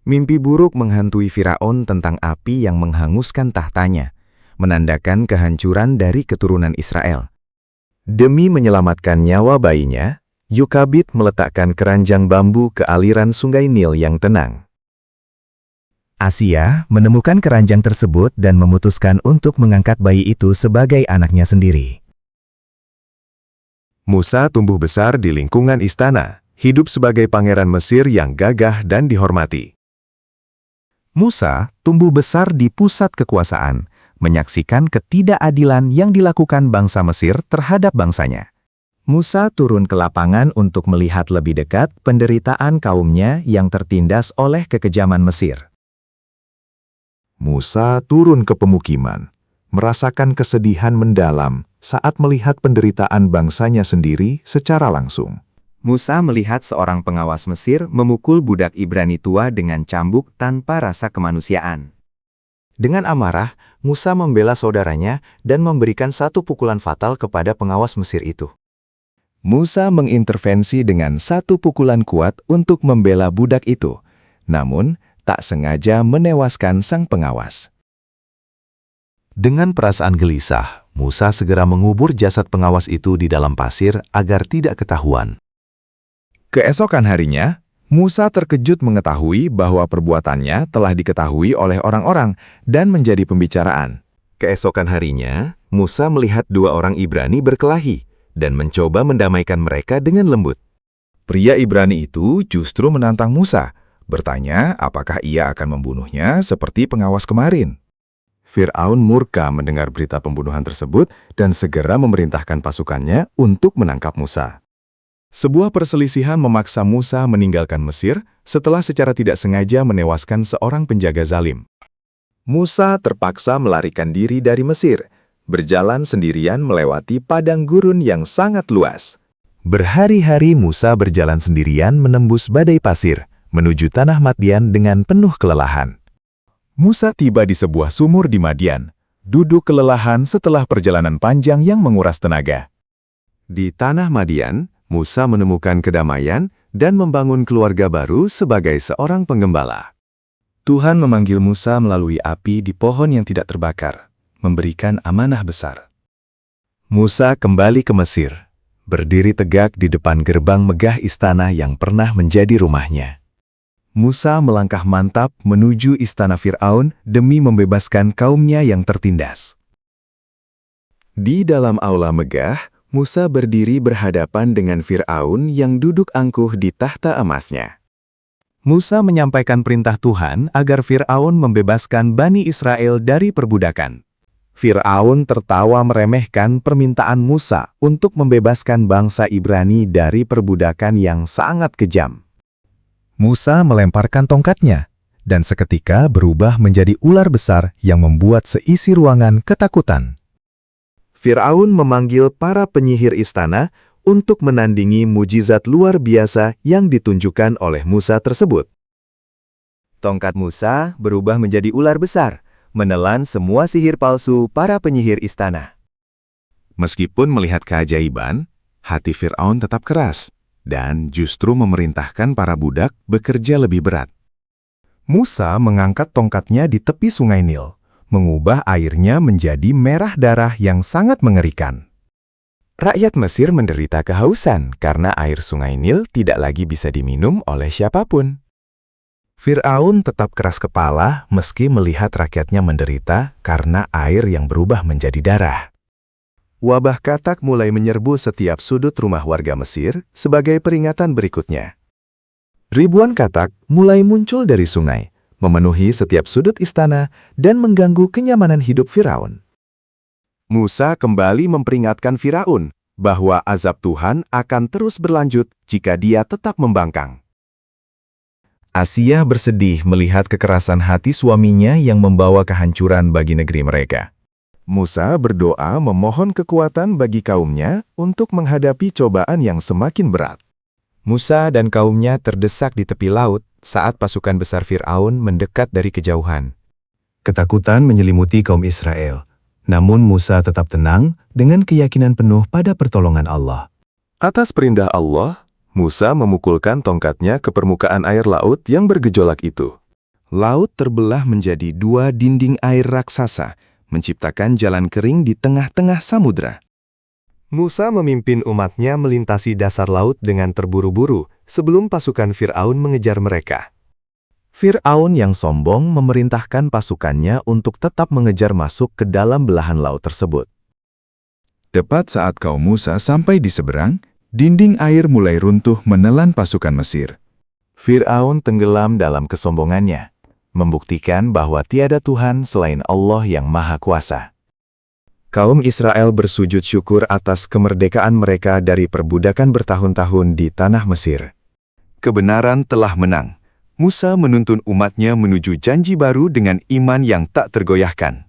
Mimpi buruk menghantui Firaun tentang api yang menghanguskan tahtanya, menandakan kehancuran dari keturunan Israel. Demi menyelamatkan nyawa bayinya, Yukabit meletakkan keranjang bambu ke aliran sungai Nil yang tenang. Asia menemukan keranjang tersebut dan memutuskan untuk mengangkat bayi itu sebagai anaknya sendiri. Musa tumbuh besar di lingkungan istana, hidup sebagai pangeran Mesir yang gagah dan dihormati. Musa tumbuh besar di pusat kekuasaan, menyaksikan ketidakadilan yang dilakukan bangsa Mesir terhadap bangsanya. Musa turun ke lapangan untuk melihat lebih dekat penderitaan kaumnya yang tertindas oleh kekejaman Mesir. Musa turun ke pemukiman, merasakan kesedihan mendalam saat melihat penderitaan bangsanya sendiri secara langsung. Musa melihat seorang pengawas Mesir memukul budak Ibrani tua dengan cambuk tanpa rasa kemanusiaan. Dengan amarah, Musa membela saudaranya dan memberikan satu pukulan fatal kepada pengawas Mesir itu. Musa mengintervensi dengan satu pukulan kuat untuk membela budak itu, namun tak sengaja menewaskan sang pengawas. Dengan perasaan gelisah, Musa segera mengubur jasad pengawas itu di dalam pasir agar tidak ketahuan. Keesokan harinya, Musa terkejut mengetahui bahwa perbuatannya telah diketahui oleh orang-orang dan menjadi pembicaraan. Keesokan harinya, Musa melihat dua orang Ibrani berkelahi dan mencoba mendamaikan mereka dengan lembut. Pria Ibrani itu justru menantang Musa, bertanya apakah ia akan membunuhnya seperti pengawas kemarin. Fir'aun murka mendengar berita pembunuhan tersebut dan segera memerintahkan pasukannya untuk menangkap Musa. Sebuah perselisihan memaksa Musa meninggalkan Mesir setelah secara tidak sengaja menewaskan seorang penjaga zalim. Musa terpaksa melarikan diri dari Mesir, berjalan sendirian melewati padang gurun yang sangat luas. Berhari-hari Musa berjalan sendirian menembus badai pasir, menuju tanah Madian dengan penuh kelelahan. Musa tiba di sebuah sumur di Madian, duduk kelelahan setelah perjalanan panjang yang menguras tenaga. Di tanah Madian, Musa menemukan kedamaian dan membangun keluarga baru sebagai seorang penggembala. Tuhan memanggil Musa melalui api di pohon yang tidak terbakar, memberikan amanah besar. Musa kembali ke Mesir, berdiri tegak di depan gerbang megah istana yang pernah menjadi rumahnya. Musa melangkah mantap menuju istana Fir'aun demi membebaskan kaumnya yang tertindas. Di dalam aula megah, Musa berdiri berhadapan dengan Fir'aun yang duduk angkuh di tahta emasnya. Musa menyampaikan perintah Tuhan agar Fir'aun membebaskan Bani Israel dari perbudakan. Fir'aun tertawa meremehkan permintaan Musa untuk membebaskan bangsa Ibrani dari perbudakan yang sangat kejam. Musa melemparkan tongkatnya, dan seketika berubah menjadi ular besar yang membuat seisi ruangan ketakutan. Fir'aun memanggil para penyihir istana untuk menandingi mujizat luar biasa yang ditunjukkan oleh Musa tersebut. Tongkat Musa berubah menjadi ular besar, menelan semua sihir palsu para penyihir istana. Meskipun melihat keajaiban, hati Fir'aun tetap keras dan justru memerintahkan para budak bekerja lebih berat. Musa mengangkat tongkatnya di tepi sungai Nil, mengubah airnya menjadi merah darah yang sangat mengerikan. Rakyat Mesir menderita kehausan karena air sungai Nil tidak lagi bisa diminum oleh siapapun. Fir'aun tetap keras kepala meski melihat rakyatnya menderita karena air yang berubah menjadi darah. Wabah katak mulai menyerbu setiap sudut rumah warga Mesir sebagai peringatan berikutnya. Ribuan katak mulai muncul dari sungai, memenuhi setiap sudut istana dan mengganggu kenyamanan hidup Firaun. Musa kembali memperingatkan Firaun bahwa azab Tuhan akan terus berlanjut jika dia tetap membangkang. Asia bersedih melihat kekerasan hati suaminya yang membawa kehancuran bagi negeri mereka. Musa berdoa memohon kekuatan bagi kaumnya untuk menghadapi cobaan yang semakin berat. Musa dan kaumnya terdesak di tepi laut saat pasukan besar Fir'aun mendekat dari kejauhan. Ketakutan menyelimuti kaum Israel, namun Musa tetap tenang dengan keyakinan penuh pada pertolongan Allah. Atas perintah Allah, Musa memukulkan tongkatnya ke permukaan air laut yang bergejolak itu. Laut terbelah menjadi 2 dinding air raksasa, menciptakan jalan kering di tengah-tengah samudra. Musa memimpin umatnya melintasi dasar laut dengan terburu-buru sebelum pasukan Fir'aun mengejar mereka. Fir'aun yang sombong memerintahkan pasukannya untuk tetap mengejar masuk ke dalam belahan laut tersebut. Tepat saat kaum Musa sampai di seberang, dinding air mulai runtuh menelan pasukan Mesir. Fir'aun tenggelam dalam kesombongannya, membuktikan bahwa tiada Tuhan selain Allah yang Maha Kuasa. Kaum Israel bersujud syukur atas kemerdekaan mereka dari perbudakan bertahun-tahun di tanah Mesir. Kebenaran telah menang. Musa menuntun umatnya menuju janji baru dengan iman yang tak tergoyahkan.